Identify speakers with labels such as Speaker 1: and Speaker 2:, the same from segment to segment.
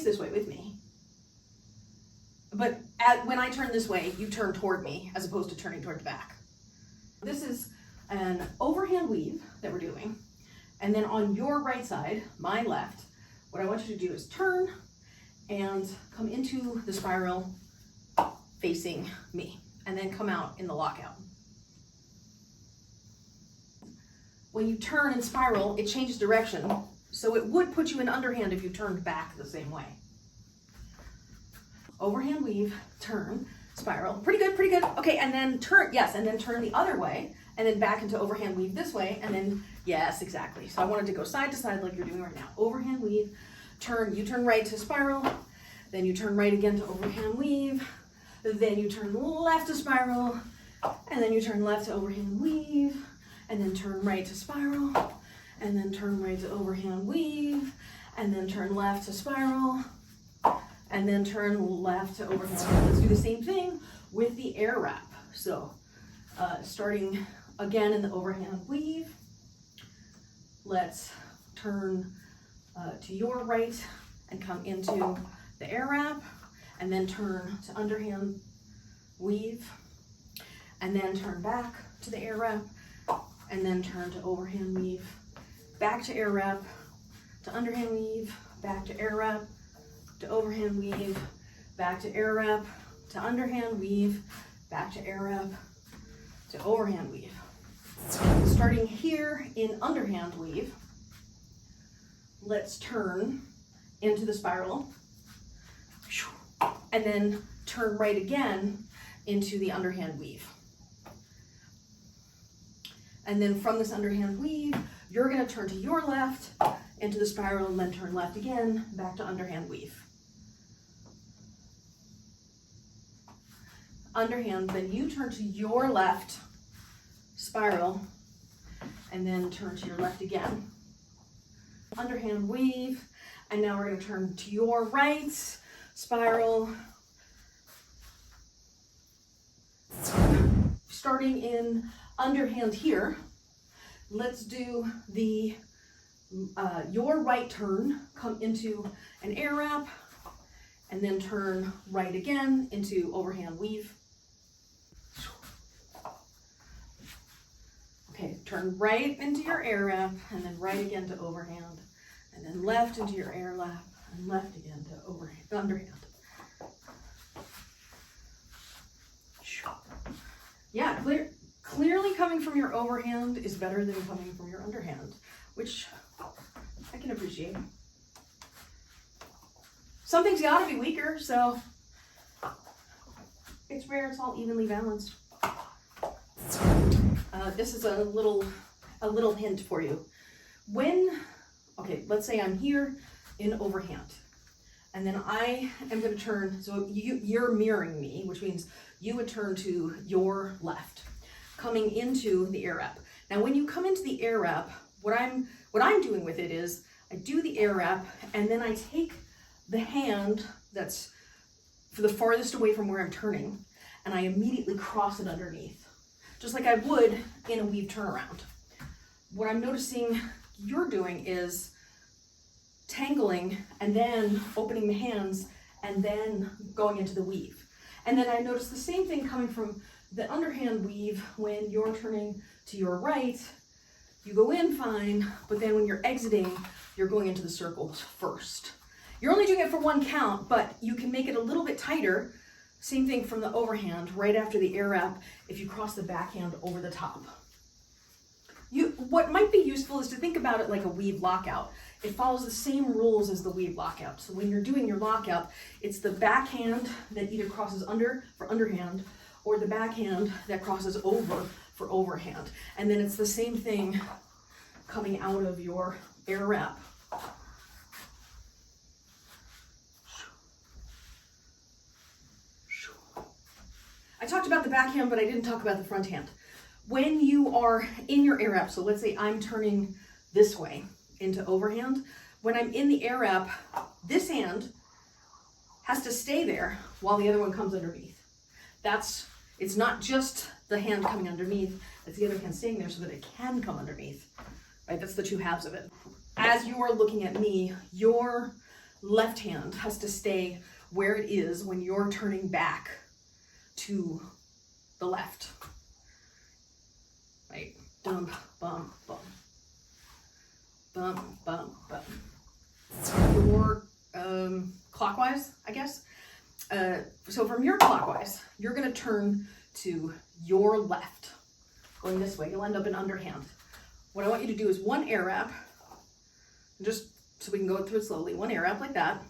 Speaker 1: face this way with me. But when I turn this way, you turn toward me as opposed to turning toward the back. This is an overhand weave that we're doing. And then on your right side, my left, what I want you to do is turn and come into the spiral facing me, and then come out in the lockout. When you turn and spiral, it changes direction, so it would put you in underhand if you turned back the same way. Overhand weave, turn, spiral. Pretty good, pretty good. Okay, and then turn, yes, and then turn the other way, and then back into overhand weave this way, and then, yes, exactly. So I wanted to go side to side like you're doing right now. Overhand weave, turn, you turn right to spiral, then you turn right again to overhand weave, then you turn left to spiral, and then you turn left to overhand weave, and then turn right to spiral, and then turn right to overhand weave, and then turn left to spiral, and then turn left to overhand. Let's do the same thing with the Airwrap. So starting again in the overhand weave, let's turn to your right and come into the Airwrap, and then turn to underhand weave, and then turn back to the Airwrap, and then turn to overhand weave, back to Airwrap, to underhand weave, back to Airwrap, to overhand weave, back to Airwrap, to underhand weave, back to Airwrap, to overhand weave. Starting here in underhand weave, let's turn into the spiral, and then turn right again into the underhand weave. And then from this underhand weave, you're going to turn to your left into the spiral, and then turn left again, back to underhand weave. Underhand, then you turn to your left, spiral, and then turn to your left again. Underhand weave, and now we're going to turn to your right, spiral. Starting in underhand here, let's do the your right turn, come into an Airwrap, and then turn right again into overhand weave. Okay, turn right into your Airwrap, and then right again to overhand, and then left into your Airwrap, and left again to overhand, underhand. Yeah, clearly coming from your overhand is better than coming from your underhand, which I can appreciate. Something's got to be weaker, so it's rare it's all evenly balanced. This is a little hint for you. Okay, let's say I'm here in overhand, and then I am going to turn, so you're mirroring me, which means you would turn to your left, coming into the Airwrap. Now, when you come into the Airwrap, what I'm doing with it is I do the Airwrap, and then I take the hand that's for the farthest away from where I'm turning, and I immediately cross it underneath, just like I would in a weave turnaround. What I'm noticing you're doing is tangling and then opening the hands and then going into the weave. And then I notice the same thing coming from the underhand weave. When you're turning to your right, you go in fine, but then when you're exiting, you're going into the circles first. You're only doing it for one count, but you can make it a little bit tighter. Same thing from the overhand, right after the Airwrap, if you cross the backhand over the top. What might be useful is to think about it like a weave lockout. It follows the same rules as the weave lockout. So when you're doing your lockout, it's the backhand that either crosses under for underhand, or the backhand that crosses over for overhand. And then it's the same thing coming out of your Airwrap. I talked about the backhand, but I didn't talk about the front hand. When you are in your Airwrap, so let's say I'm turning this way into overhand, when I'm in the Airwrap, this hand has to stay there while the other one comes underneath. It's not just the hand coming underneath, it's the other hand staying there so that it can come underneath, right? That's the two halves of it. As you are looking at me, your left hand has to stay where it is when you're turning back to the left. Right? Bum, bum, bum. Bum, bum, bum. Your clockwise, I guess. So from your clockwise, you're going to turn to your left. Going this way, you'll end up in underhand. What I want you to do is one air wrap, just so we can go through it slowly. One air wrap like that,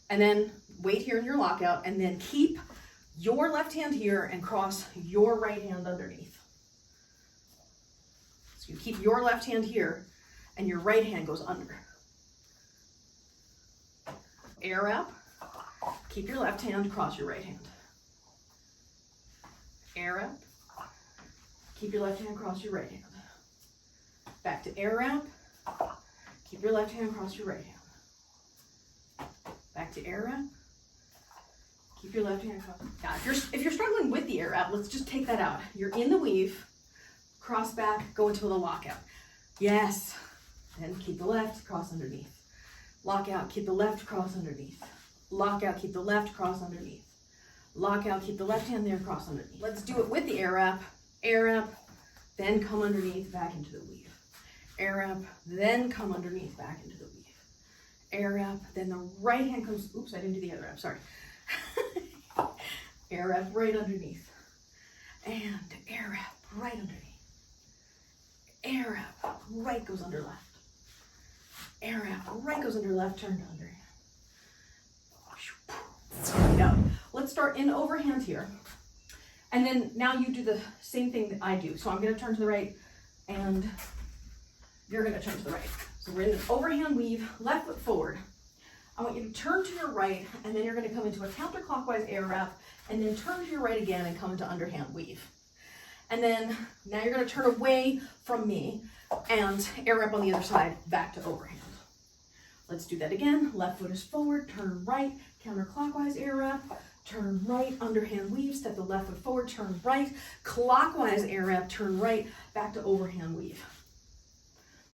Speaker 1: and then wait here in your lockout, and then keep your left hand here and cross your right hand underneath. So you keep your left hand here, and your right hand goes under. Air wrap, keep your left hand, cross your right hand. Air wrap, keep your left hand, cross your right hand. Back to air wrap, keep your left hand, cross your right hand. Back to air wrap, keep your left hand cross. Now, if you're struggling with the air wrap, let's just take that out. You're in the weave, cross back, go into the lockout. Yes, and keep the left, cross underneath. Lockout, keep the left, cross underneath. Lockout, keep the left, cross underneath. Lockout, keep the left hand there, cross underneath. Let's do it with the air wrap, then come underneath, back into the weave. Air wrap, then come underneath, back into the weave. Air wrap, then the right hand comes, oops, I didn't do the other wrap, sorry. Air wrap right underneath. And air wrap right underneath. Air wrap, right goes under left. Air wrap, right goes under left, turn to underhand. Now, let's start in overhand here. And then now you do the same thing that I do. So I'm going to turn to the right, and you're going to turn to the right. So we're in an overhand weave, left foot forward. I want you to turn to your right, and then you're going to come into a counterclockwise air wrap, and then turn to your right again and come into underhand weave. And then now you're going to turn away from me and air wrap on the other side, back to overhand. Let's do that again. Left foot is forward, turn right, counterclockwise air wrap, turn right, underhand weave, step the left foot forward, turn right, clockwise air wrap, turn right, back to overhand weave.